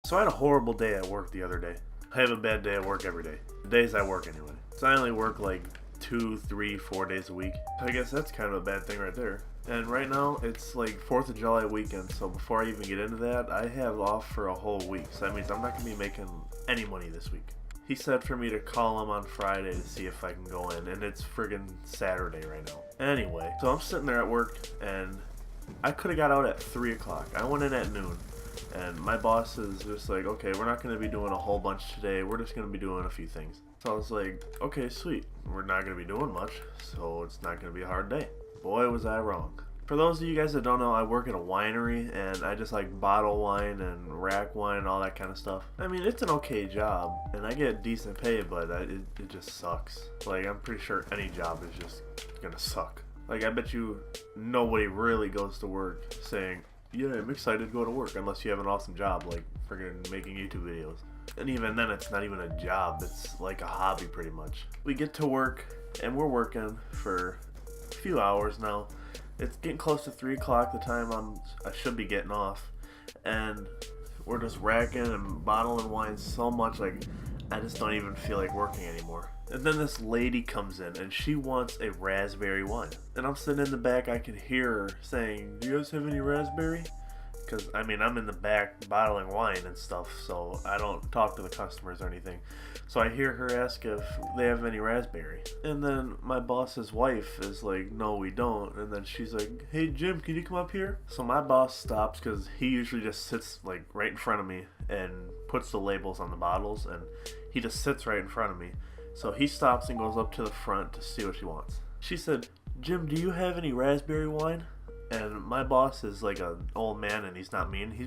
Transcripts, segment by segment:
So I had a horrible day at work the other day. I have a bad day at work every day. The days I work anyway. So I only work like 2, 3, 4 days a week. So I guess that's kind of a bad thing right there. And right now it's like 4th of July weekend, so before I even get into that, I have off for a whole week. So that means I'm not going to be making any money this week. He said for me to call him on Friday to see if I can go in, and it's friggin' Saturday right now. Anyway, so I'm sitting there at work, and I could have got out at 3 o'clock. I went in at noon. And my boss is just like, okay, we're not going to be doing a whole bunch today. We're just going to be doing a few things. So I was like, okay, sweet. We're not going to be doing much, so it's not going to be a hard day. Boy, was I wrong. For those of you guys that don't know, I work at a winery, and I just like bottle wine and rack wine and all that kind of stuff. I mean, it's an okay job, and I get decent pay, but it just sucks. Like, I'm pretty sure any job is just going to suck. Like, I bet you nobody really goes to work saying, yeah, I'm excited to go to work, unless you have an awesome job, like friggin' making YouTube videos. And even then, it's not even a job, it's like a hobby pretty much. We get to work, and we're working for a few hours now. It's getting close to 3 o'clock, the time I should be getting off. And we're just racking and bottling wine so much, like, I just don't even feel like working anymore. And then this lady comes in, and she wants a raspberry wine. And I'm sitting in the back, I can hear her saying, do you guys have any raspberry? Because, I mean, I'm in the back bottling wine and stuff, so I don't talk to the customers or anything. So I hear her ask if they have any raspberry. And then my boss's wife is like, no, we don't. And then she's like, hey, Jim, can you come up here? So my boss stops, because he usually just sits like right in front of me and puts the labels on the bottles, and he just sits right in front of me. So he stops and goes up to the front to see what she wants. She said, Jim, do you have any raspberry wine? And my boss is like an old man, and he's not mean. He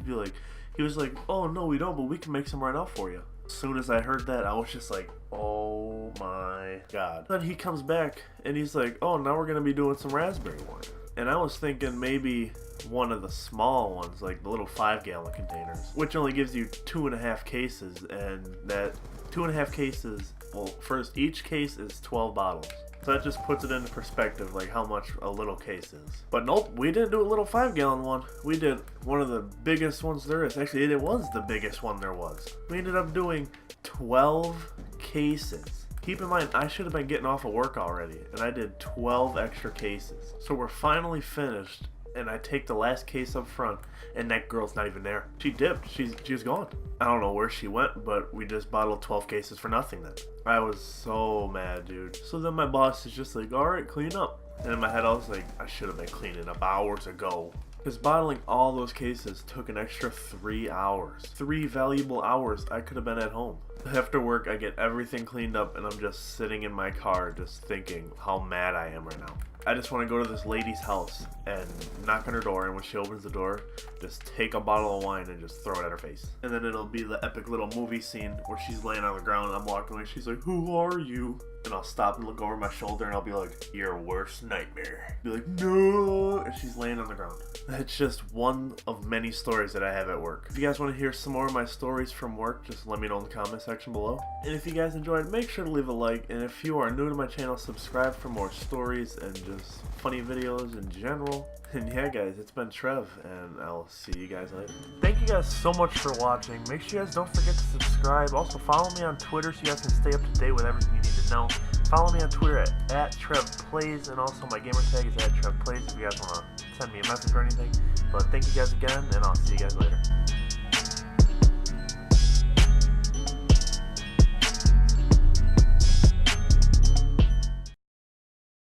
was like, oh, no, we don't, but we can make some right now for you. As soon as I heard that, I was just like, oh my God. Then he comes back, and he's like, oh, now we're going to be doing some raspberry wine. And I was thinking maybe one of the small ones, like the little 5-gallon containers, which only gives you 2.5 cases, and that 2.5 cases, well, first, each case is 12 bottles. So that just puts it into perspective, like how much a little case is. But nope, we didn't do a little 5-gallon one. We did one of the biggest ones there is. Actually, it was the biggest one there was. We ended up doing 12 cases. Keep in mind, I should have been getting off of work already, and I did 12 extra cases. So we're finally finished, and I take the last case up front, and that girl's not even there. She dipped. She was gone. I don't know where she went, but we just bottled 12 cases for nothing then. I was so mad, dude. So then my boss is just like, alright, clean up. And in my head I was like, I should have been cleaning up hours ago. Because bottling all those cases took an extra 3 hours. 3 valuable hours I could have been at home. After work, I get everything cleaned up, and I'm just sitting in my car just thinking how mad I am right now. I just want to go to this lady's house and knock on her door, and when she opens the door, just take a bottle of wine and just throw it at her face. And then it'll be the epic little movie scene where she's laying on the ground and I'm walking away. She's like, who are you? And I'll stop and look over my shoulder, and I'll be like, your worst nightmare. Be like, no. And she's laying on the ground. That's just one of many stories that I have at work. If you guys want to hear some more of my stories from work, just let me know in the comment section below. And if you guys enjoyed, make sure to leave a like. And if you are new to my channel, subscribe for more stories and just funny videos in general. And yeah, guys, it's been Trev, and I'll see you guys later. Thank you guys so much for watching. Make sure you guys don't forget to subscribe. Also, follow me on Twitter so you guys can stay up to date with everything you need to know. Follow me on Twitter at TrevPlays, and also my gamer tag is @TrevPlays if you guys want to send me a message or anything. But thank you guys again, and I'll see you guys later.